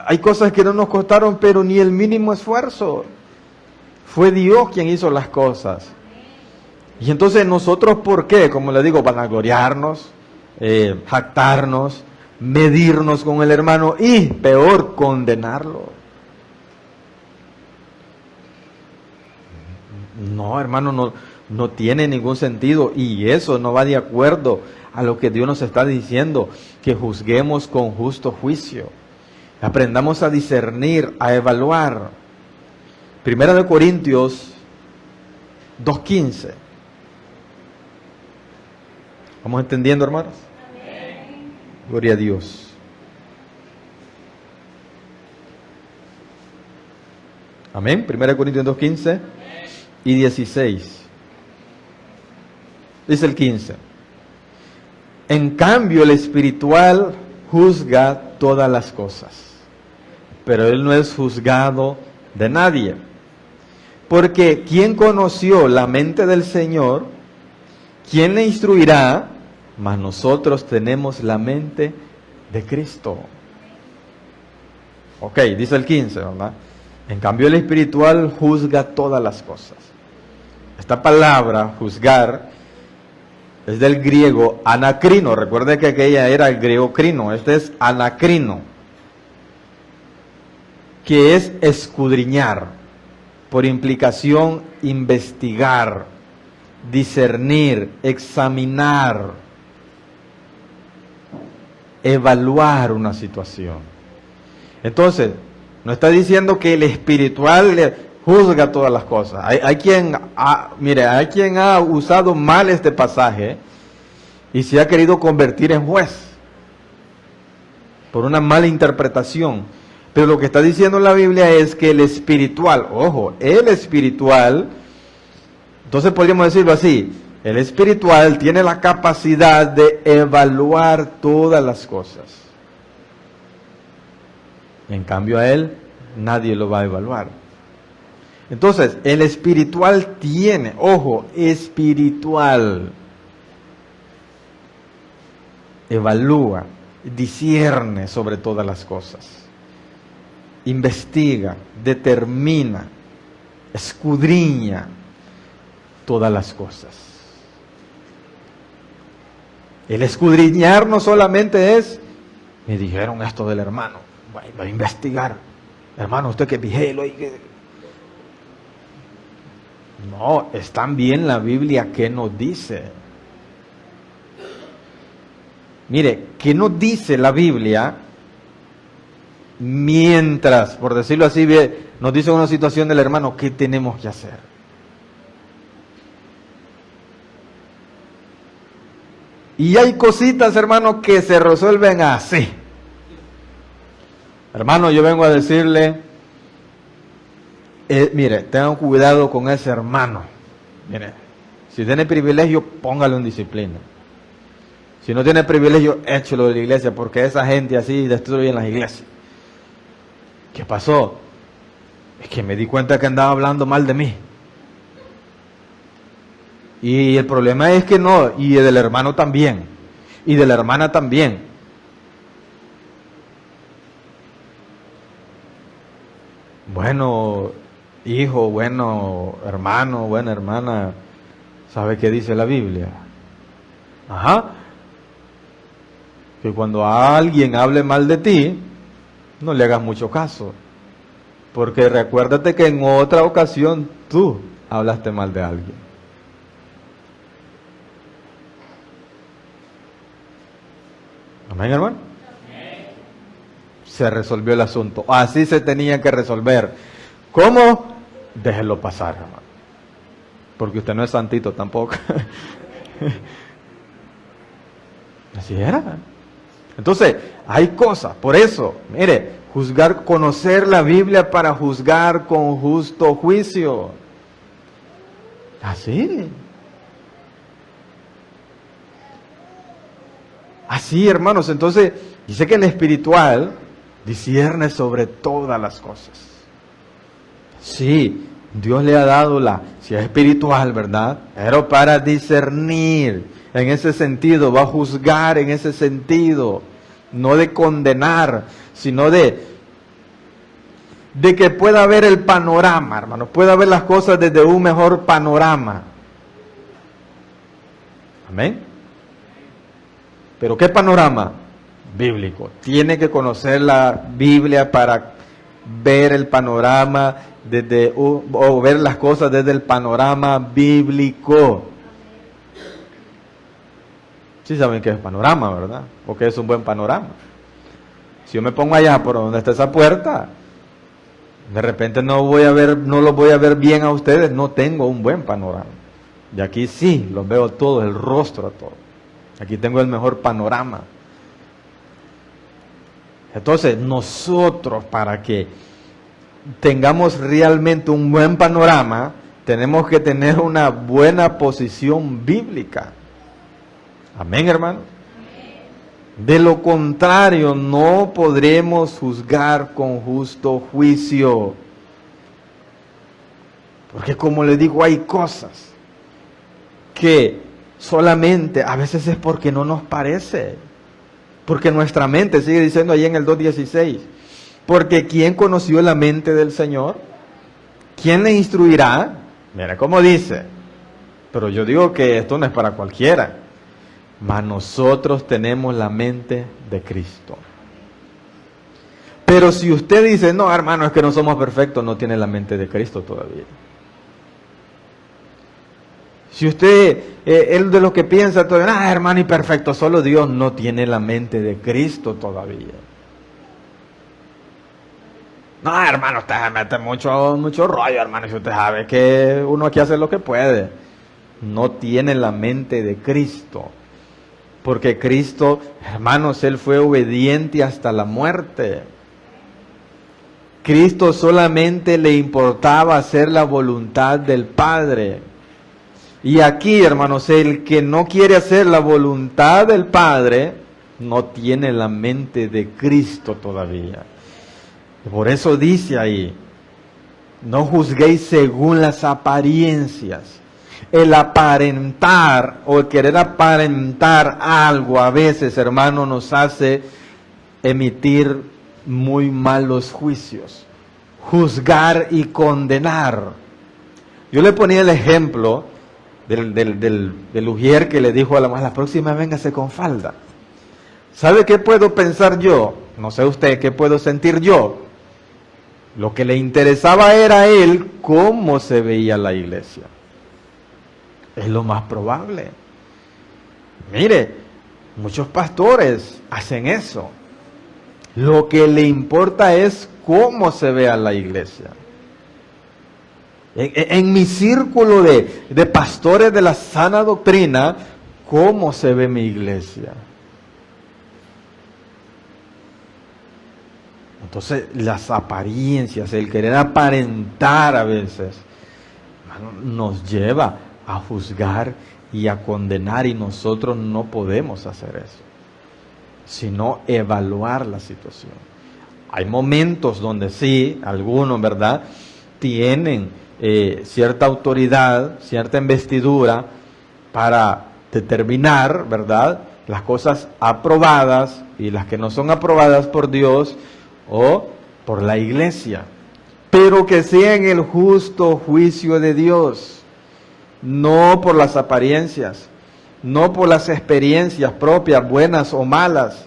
hay cosas que no nos costaron, pero ni el mínimo esfuerzo. Fue Dios quien hizo las cosas. Y entonces nosotros, ¿por qué? Como le digo, vanagloriarnos, jactarnos, medirnos con el hermano y, peor, condenarlo. No, hermano, no tiene ningún sentido, y eso no va de acuerdo a lo que Dios nos está diciendo, que juzguemos con justo juicio. Aprendamos a discernir, a evaluar. Primera de Corintios 2:15. ¿Vamos entendiendo, hermanos? Amén. Gloria a Dios. Amén. Primera de Corintios 2:15 y 16. Dice el 15. En cambio, el espiritual juzga todas las cosas, pero él no es juzgado de nadie. Porque ¿quién conoció la mente del Señor? ¿Quién le instruirá? Mas nosotros tenemos la mente de Cristo. Ok, dice el 15, ¿verdad? En cambio, el espiritual juzga todas las cosas. Esta palabra, juzgar, es del griego anacrino. Recuerde que aquella era el griego crino. Este es anacrino, que es escudriñar, por implicación investigar, discernir, examinar, evaluar una situación. Entonces, no está diciendo que el espiritual juzga todas las cosas. Hay quien ha usado mal este pasaje y se ha querido convertir en juez por una mala interpretación. Pero lo que está diciendo la Biblia es que el espiritual, ojo, el espiritual, entonces podríamos decirlo así, el espiritual tiene la capacidad de evaluar todas las cosas. En cambio a él, nadie lo va a evaluar. Entonces, el espiritual tiene, ojo, espiritual, evalúa, discierne sobre todas las cosas, investiga, determina, escudriña todas las cosas. El escudriñar no solamente es, me dijeron esto del hermano, voy a investigar, hermano, usted que vigelo y que... No, es también la Biblia que nos dice. Mire, ¿qué nos dice la Biblia mientras, por decirlo así, nos dice una situación del hermano, qué tenemos que hacer? Y hay cositas, hermano, que se resuelven así. Hermano, yo vengo a decirle, mire, tengan cuidado con ese hermano. Mire, si tiene privilegio, póngalo en disciplina. Si no tiene privilegio, échelo de la iglesia, porque esa gente así destruye las iglesias. ¿Qué pasó? Es que me di cuenta que andaba hablando mal de mí. Y el problema es que no, y del hermano también, y de la hermana también. Bueno, hijo, bueno, hermano, buena hermana, ¿sabe qué dice la Biblia? Ajá. Que cuando alguien hable mal de ti, no le hagas mucho caso. Porque recuérdate que en otra ocasión tú hablaste mal de alguien. Amén, hermano. Se resolvió el asunto. Así se tenía que resolver. ¿Cómo? Déjelo pasar, hermano. Porque usted no es santito tampoco. Así era. Entonces, hay cosas. Por eso, mire, juzgar, conocer la Biblia para juzgar con justo juicio. Así. Así, hermanos, entonces dice que el espiritual discierne sobre todas las cosas. Sí, Dios le ha dado si es espiritual, ¿verdad? Pero para discernir, en ese sentido, va a juzgar en ese sentido, no de condenar, sino de que pueda ver el panorama, hermano, pueda ver las cosas desde un mejor panorama. Amén. ¿Pero qué panorama? Bíblico. Tiene que conocer la Biblia para ver el panorama o ver las cosas desde el panorama bíblico. Sí saben qué es panorama, ¿verdad? Porque es un buen panorama. Si yo me pongo allá por donde está esa puerta, de repente no los voy a ver bien a ustedes, no tengo un buen panorama. Y aquí sí, los veo todos, el rostro a todos. Aquí tengo el mejor panorama. Entonces, nosotros, para que tengamos realmente un buen panorama, tenemos que tener una buena posición bíblica. Amén, hermano. De lo contrario, no podremos juzgar con justo juicio. Porque como les digo, hay cosas que solamente a veces es porque no nos parece. Porque nuestra mente, sigue diciendo ahí en el 2:16, porque ¿quién conoció la mente del Señor? ¿Quién le instruirá? Mira cómo dice. Pero yo digo que esto no es para cualquiera. Mas nosotros tenemos la mente de Cristo. Pero si usted dice, no, hermano, es que no somos perfectos, no tiene la mente de Cristo todavía. Si usted es de los que piensa todavía, hermano, y perfecto, solo Dios, no tiene la mente de Cristo todavía. No, hermano, usted se mete mucho rollo, hermano, si usted sabe que uno aquí hace lo que puede. No tiene la mente de Cristo. Porque Cristo, hermanos, Él fue obediente hasta la muerte. Cristo solamente le importaba hacer la voluntad del Padre. Y aquí, hermanos, el que no quiere hacer la voluntad del Padre, no tiene la mente de Cristo todavía. Por eso dice ahí, no juzguéis según las apariencias. El aparentar o el querer aparentar algo a veces, hermano, nos hace emitir muy malos juicios, juzgar y condenar. Yo le ponía el ejemplo del ujier que le dijo a la próxima véngase con falda. ¿Sabe qué puedo pensar yo? No sé usted, ¿qué puedo sentir yo? Lo que le interesaba era a él cómo se veía la iglesia. Es lo más probable. Mire, muchos pastores hacen eso. Lo que le importa es cómo se vea la iglesia. En mi círculo de pastores de la sana doctrina, ¿cómo se ve mi iglesia? Entonces, las apariencias, el querer aparentar a veces, nos lleva a juzgar y a condenar, y nosotros no podemos hacer eso, sino evaluar la situación. Hay momentos donde sí, algunos, ¿verdad?, tienen cierta autoridad, cierta investidura para determinar, ¿verdad?, las cosas aprobadas y las que no son aprobadas por Dios o por la iglesia, pero que sea en el justo juicio de Dios. No por las apariencias, no por las experiencias propias, buenas o malas,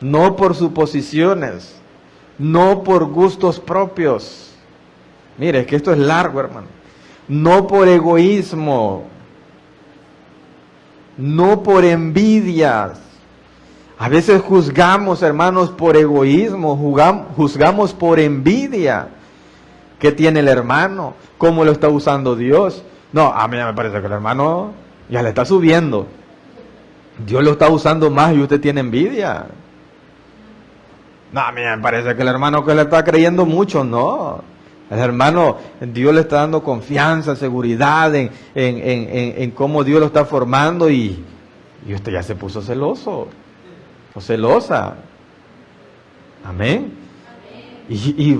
no por suposiciones, no por gustos propios. Mire, es que esto es largo, hermano. No por egoísmo, no por envidias. A veces juzgamos, hermanos, por egoísmo, juzgamos por envidia. ¿Qué tiene el hermano? ¿Cómo lo está usando Dios? No, a mí me parece que el hermano ya le está subiendo. Dios lo está usando más y usted tiene envidia. No, a mí me parece que el hermano que le está creyendo mucho, no. El hermano, Dios le está dando confianza, seguridad en cómo Dios lo está formando y usted ya se puso celoso. o celosa. Amén. Y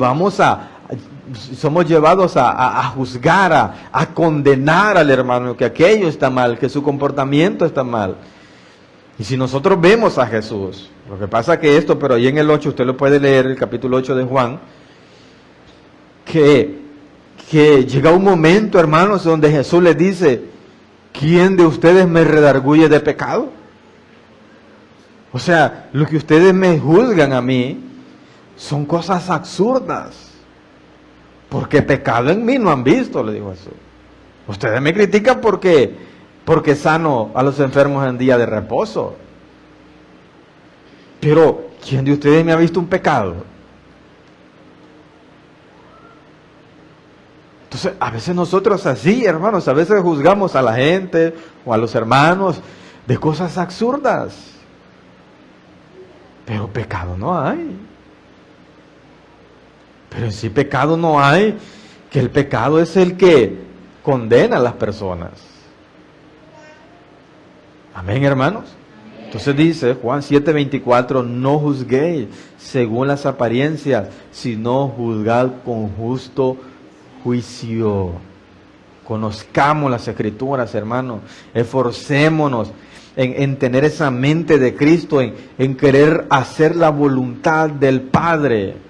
somos llevados a juzgar, a condenar al hermano, que aquello está mal, que su comportamiento está mal. Y si nosotros vemos a Jesús, lo que pasa que esto, pero ahí en el 8, usted lo puede leer, el capítulo 8 de Juan, que llega un momento, hermanos, donde Jesús les dice, ¿quién de ustedes me redarguye de pecado? O sea, lo que ustedes me juzgan a mí son cosas absurdas, porque pecado en mí no han visto, le dijo Jesús. Ustedes me critican porque sano a los enfermos en día de reposo. Pero, ¿quién de ustedes me ha visto un pecado? Entonces, a veces nosotros así, hermanos, a veces juzgamos a la gente o a los hermanos de cosas absurdas. Pero pecado no hay. Pero en sí pecado no hay, que el pecado es el que condena a las personas. Amén, hermanos. Entonces dice Juan 7:24, no juzguéis según las apariencias, sino juzgad con justo juicio. Conozcamos las Escrituras, hermanos. Esforcémonos en tener esa mente de Cristo, en querer hacer la voluntad del Padre.